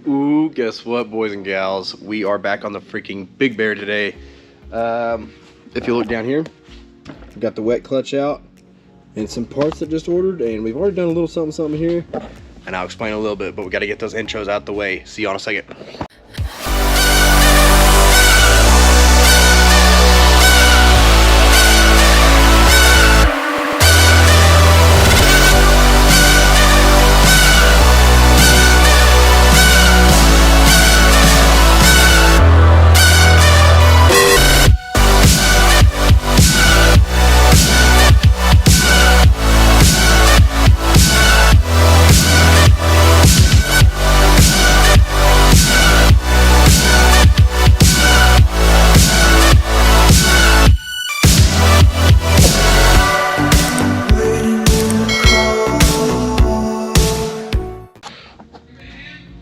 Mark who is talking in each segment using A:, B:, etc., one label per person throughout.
A: Ooh, guess what, boys and gals? We are back on the freaking Big Bear today. If you look down here, we've got the wet clutch out and some parts that just ordered, and we've already done a little something here. And I'll explain a little bit, but we got to get those intros out the way. See you in a second.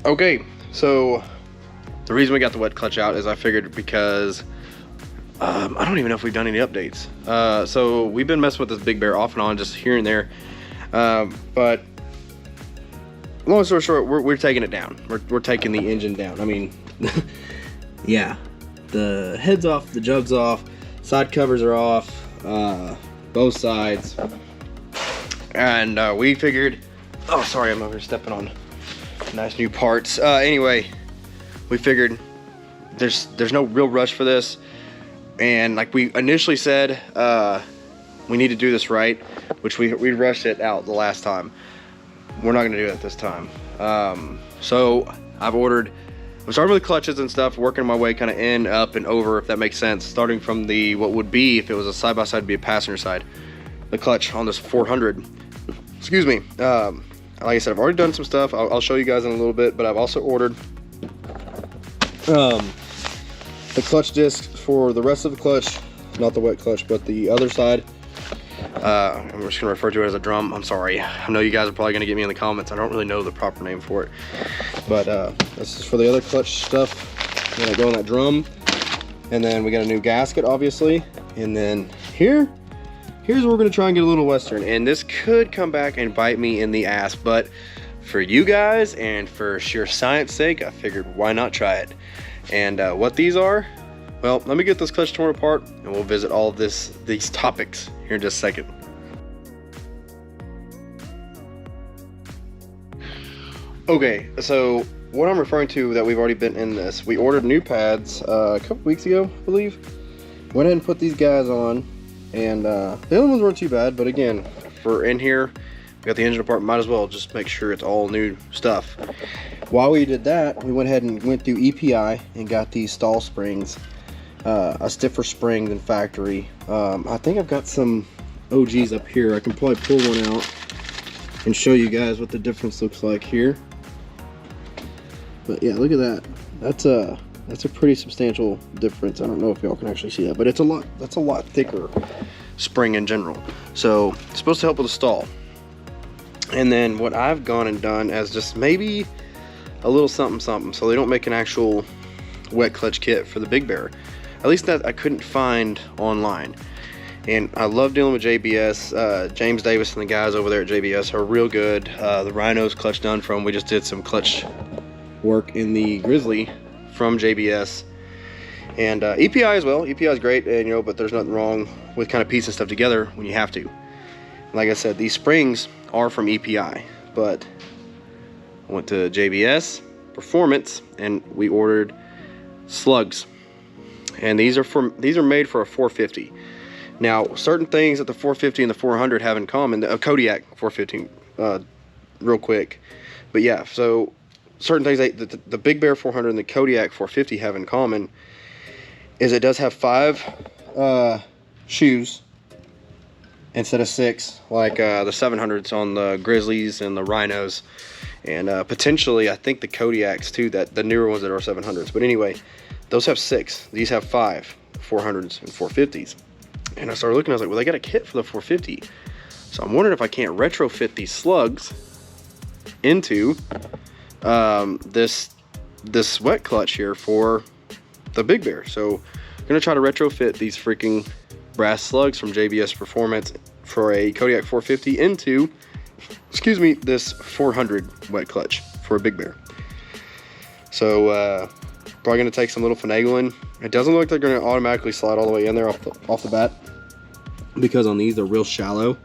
A: Okay, so the reason we got the wet clutch out is I figured because I don't even know if we've done any updates. So we've been messing with this Big Bear off and on, just here and there. But long story short, we're taking it down. We're taking the engine down. I mean, yeah, the head's off, the jug's off, side covers are off, both sides. And we figured, oh, sorry, I'm over here stepping on nice new parts. Anyway, we figured there's no real rush for this, and like we initially said, we need to do this right, which we rushed it out the last time. We're not gonna do it this time. So I'm starting with the clutches and stuff, working my way kind of in, up, and over, if that makes sense. Starting from the what would be, if it was a side-by-side, be a passenger side, the clutch on this 400. Excuse me. Like I said, I've already done some stuff. I'll show you guys in a little bit, but I've also ordered the clutch discs for the rest of the clutch, not the wet clutch, but the other side. I'm just gonna refer to it as a drum. I'm sorry. I know you guys are probably gonna get me in the comments. I don't really know the proper name for it, but this is for the other clutch stuff. We're gonna go in that drum, and then we got a new gasket, obviously, and then here's where we're gonna try and get a little Western, and this could come back and bite me in the ass, but for you guys and for sheer science sake, I figured why not try it. And what these are, well, let me get this clutch torn apart and we'll visit all of these topics here in just a second. Okay, so what I'm referring to that we've already been in this, we ordered new pads a couple weeks ago, I believe. Went ahead and put these guys on. And the other ones weren't too bad, but again, for in here, we got the engine apart, might as well just make sure it's all new stuff. While we did that, we went ahead and went through EPI and got these stall springs, a stiffer spring than factory. I think I've got some OGs up here. I can probably pull one out and show you guys what the difference looks like here. But yeah, look at that. That's a pretty substantial difference. I don't know if y'all can actually see that, but that's a lot thicker spring in general. So it's supposed to help with the stall. And then what I've gone and done is just maybe a little something so they don't make an actual wet clutch kit for the Big Bear. At least that I couldn't find online. And I love dealing with JBS. James Davis and the guys over there at JBS are real good. The Rhino's clutch done from, we just did some clutch work in the Grizzly from JBS, and EPI as well. EPI is great, and but there's nothing wrong with kind of piecing stuff together when you have to. Like I said, these springs are from EPI, but I went to JBS Performance and we ordered slugs, and these are made for a 450. Now, certain things that the 450 and the 400 have in common, the Kodiak 450, real quick, but yeah, so certain things the Big Bear 400 and the Kodiak 450 have in common is it does have 5 shoes instead of 6, like the 700s on the Grizzlies and the Rhinos, and potentially I think the Kodiaks too, that the newer ones that are 700s. But anyway, those have 6. These have 5 400s and 450s. And I started looking, I was like, well, they got a kit for the 450, so I'm wondering if I can't retrofit these slugs into this wet clutch here for the Big Bear. So I'm gonna try to retrofit these freaking brass slugs from JBS Performance for a Kodiak 450 into, excuse me, this 400 wet clutch for a Big Bear. So probably gonna take some little finagling. It doesn't look like they're gonna automatically slide all the way in there off the bat, because on these they're real shallow.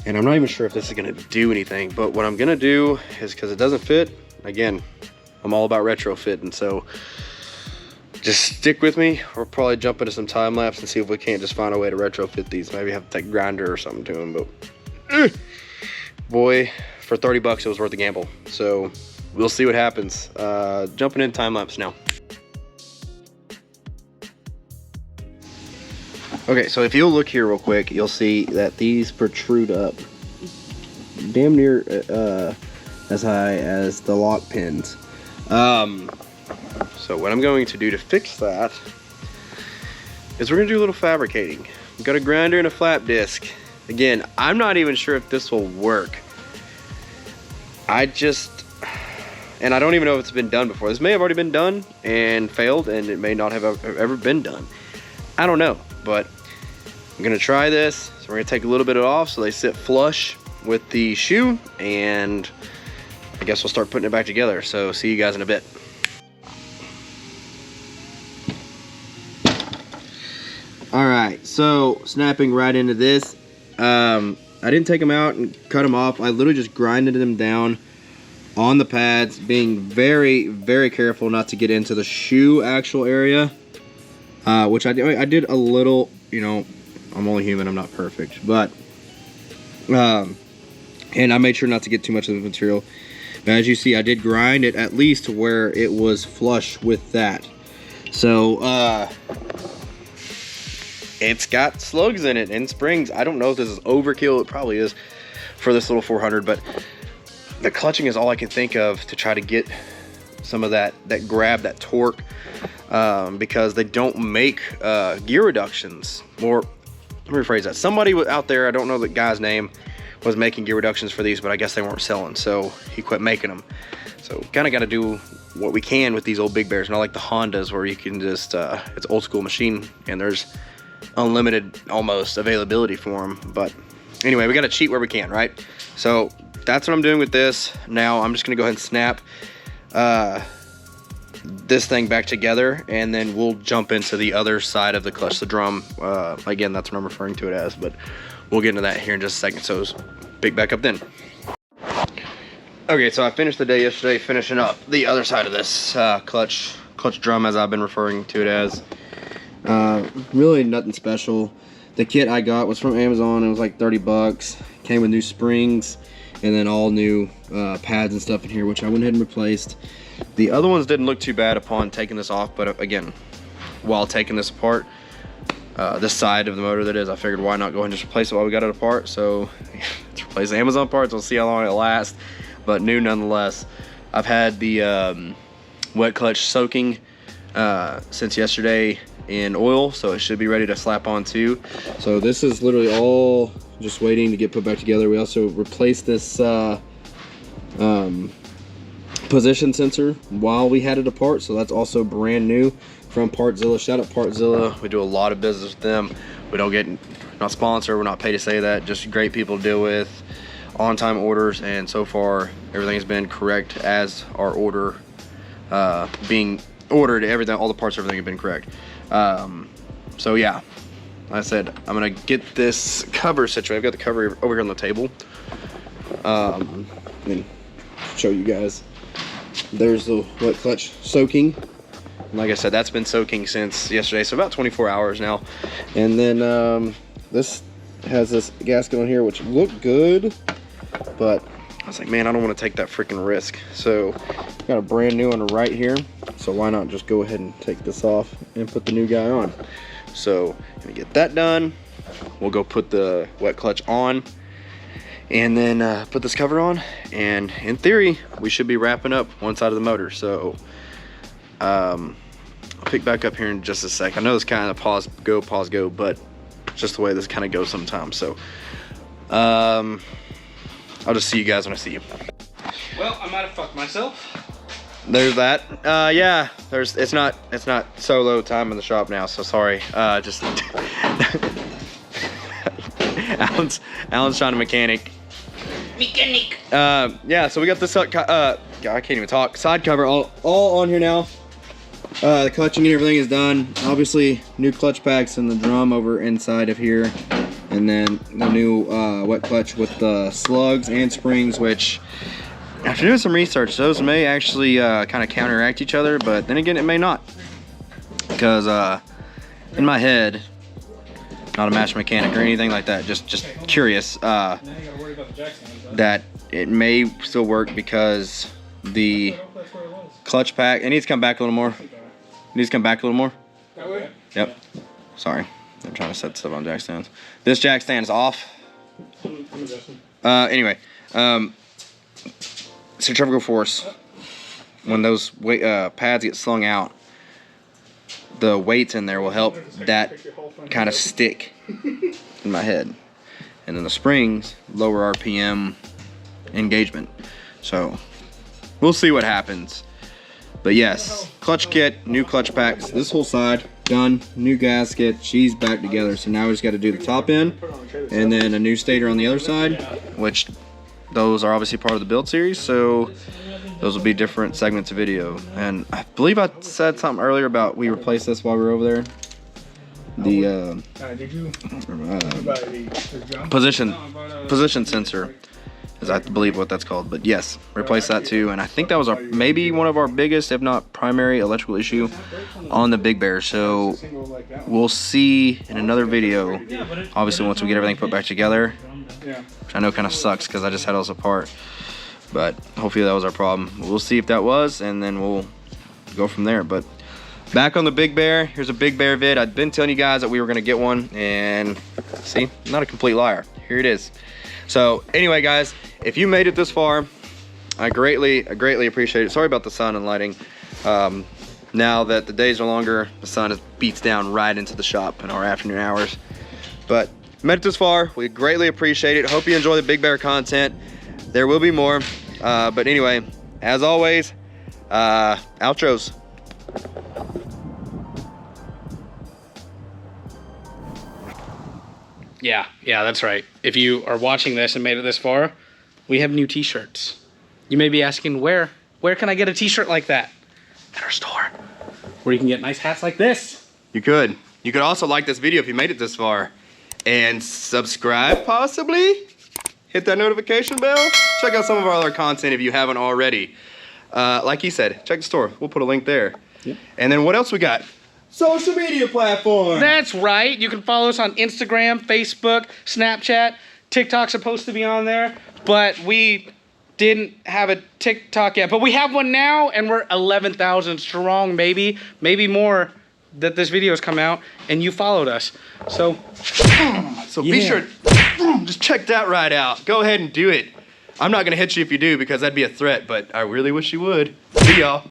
A: And I'm not even sure if this is gonna do anything, but what I'm gonna do is, because it doesn't fit, again, I'm all about retrofitting, so just stick with me. We'll probably jump into some time lapse and see if we can't just find a way to retrofit these. Maybe have to take grinder or something to them, but boy, for 30 bucks it was worth the gamble. So we'll see what happens. Jumping in time lapse now. Okay, so if you'll look here real quick, you'll see that these protrude up damn near as high as the lock pins. So what I'm going to do to fix that is we're gonna do a little fabricating. We've got a grinder and a flap disc. Again, I'm not even sure if this will work. And I don't even know if it's been done before. This may have already been done and failed, and it may not have ever been done. I don't know, but I'm gonna try this. So we're gonna take a little bit off so they sit flush with the shoe, and I guess we'll start putting it back together. So see you guys in a bit. All right, so snapping right into this. I didn't take them out and cut them off. I literally just grinded them down on the pads, being very, very careful not to get into the shoe actual area, which I did a little, you know, I'm only human, I'm not perfect, but, and I made sure not to get too much of the material. But as you see, I did grind it at least to where it was flush with that. So, it's got slugs in it and springs. I don't know if this is overkill. It probably is for this little 400, but the clutching is all I can think of to try to get some of that grab, that torque, because they don't make gear reductions. Or let me rephrase that. Somebody out there, I don't know the guy's name, was making gear reductions for these, but I guess they weren't selling, so he quit making them. So kind of got to do what we can with these old big bears, not like the Hondas where you can just, it's old school machine and there's unlimited almost availability for them. But anyway, we got to cheat where we can, right? So that's what I'm doing with this. Now I'm just gonna go ahead and snap this thing back together, and then we'll jump into the other side of the clutch, the drum. Again, that's what I'm referring to it as, but we'll get into that here in just a second. So pick back up then. Okay, so I finished the day yesterday finishing up the other side of this clutch drum, as I've been referring to it as. Really nothing special. The kit I got was from Amazon. It was like 30 bucks. Came with new springs and then all new pads and stuff in here, which I went ahead and replaced. The other ones didn't look too bad upon taking this off, but again, while taking this apart, this side of the motor that is, I figured why not go ahead and just replace it while we got it apart. So let's replace the Amazon parts. We'll see how long it lasts, but new nonetheless. I've had the wet clutch soaking since yesterday in oil, so it should be ready to slap on too. So this is literally all just waiting to get put back together. We also replaced this position sensor while we had it apart, so that's also brand new from Partzilla. Shout out Partzilla. We do a lot of business with them. We don't get, not sponsored, we're not paid to say that, just great people to deal with, on-time orders, and so far everything has been correct as our order being ordered. Everything, all the parts, everything have been correct. So yeah, like I said, I'm gonna get this cover situated. I've got the cover over here on the table. And show you guys. There's the wet clutch soaking. And like I said, that's been soaking since yesterday, so about 24 hours now. And then this has this gasket on here, which looked good, but I was like, man, I don't want to take that freaking risk. So got a brand new one right here, so why not just go ahead and take this off and put the new guy on. So gonna get that done. We'll go put the wet clutch on, and then put this cover on, and in theory we should be wrapping up one side of the motor. So I'll pick back up here in just a sec. I know this kind of pause go, but it's just the way this kind of goes sometimes. So I'll just see you guys when I see you. Well, I might have fucked myself. There's that. Yeah, it's not solo time in the shop now, so sorry. Just Alan's trying to mechanic. Yeah, so we got this God, I can't even talk. Side cover all on here now. The clutching and everything is done. Obviously, new clutch packs and the drum over inside of here. And then the new wet clutch with the slugs and springs, which after doing some research, those may actually kind of counteract each other, but then again, it may not. Because in my head, not a master mechanic or anything like that, just curious, that it may still work because the clutch pack, it needs to come back a little more. It needs to come back a little more.
B: That way?
A: Yep. Sorry. I'm trying to set stuff on jack stands. This jack stand is off. Anyway, centrifugal force. When those pads get slung out, the weights in there will help that kind of stick in my head. And then the springs lower RPM engagement. So we'll see what happens. But yes, clutch kit, new clutch packs. This whole side done, new gasket. She's back together. So now we just got to do the top end and then a new stator on the other side, which those are obviously part of the build series. So those will be different segments of video. And I believe I said something earlier about we replaced this while we were over there. The position sensor is, I believe, what that's called. But yes, replace that too. And I think that was our maybe one of our biggest, if not primary, electrical issue on the Big Bear. So we'll see in another video, obviously once we get everything put back together, which I know kind of sucks because I just had those apart. But hopefully that was our problem. We'll see if that was, and then we'll go from there. But back on the Big Bear, here's a Big Bear vid. I've been telling you guys that we were gonna get one, and see, I'm not a complete liar. Here it is. So anyway, guys, if you made it this far, I greatly appreciate it. Sorry about the sun and lighting. Now that the days are longer, the sun beats down right into the shop in our afternoon hours. But made it this far, we greatly appreciate it. Hope you enjoy the Big Bear content. There will be more, but anyway, as always, outros.
B: Yeah, that's right. If you are watching this and made it this far, we have new t-shirts. You may be asking, where can I get a t-shirt like that? At our store, where you can get nice hats like this.
A: You could also like this video if you made it this far, and subscribe possibly. Hit that notification bell. Check out some of our other content if you haven't already. Like he said, check the store. We'll put a link there. Yeah. And then what else we got? Social media platform.
B: That's right. You can follow us on Instagram, Facebook, Snapchat. TikTok's supposed to be on there, but we didn't have a TikTok yet. But we have one now, and we're 11,000 strong, maybe more, that this video has come out, and you followed us. So
A: be sure, just check that right out. Go ahead and do it. I'm not gonna hit you if you do, because that'd be a threat, but I really wish you would. See y'all.